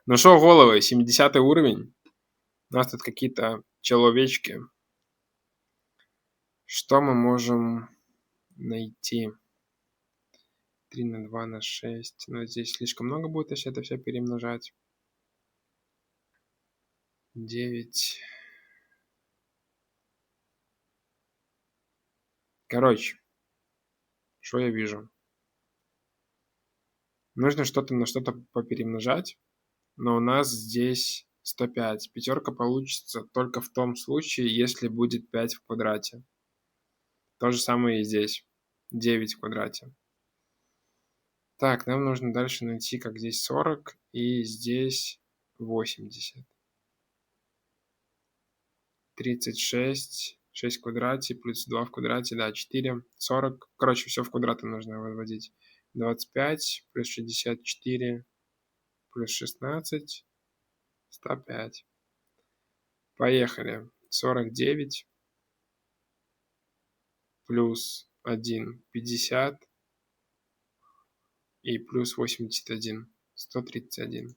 Ну что, головы, 70 уровень. У нас тут какие-то человечки. Что мы можем найти? 3 на 2 на 6. Но здесь слишком много будет, если это все перемножать. 9. Короче, что я вижу? Нужно что-то на что-то поперемножать, но у нас здесь 105. Пятерка получится только в том случае, если будет 5 в квадрате. То же самое и здесь. 9 в квадрате. Так, нам нужно дальше найти, как здесь 40 и здесь 80. 36, 6 в квадрате плюс 2 в квадрате, да, 4, 40. Короче, все в квадраты нужно выводить. 25 плюс 64 плюс 16, 105. Поехали. 49 плюс 1, 50 и плюс 81, 131.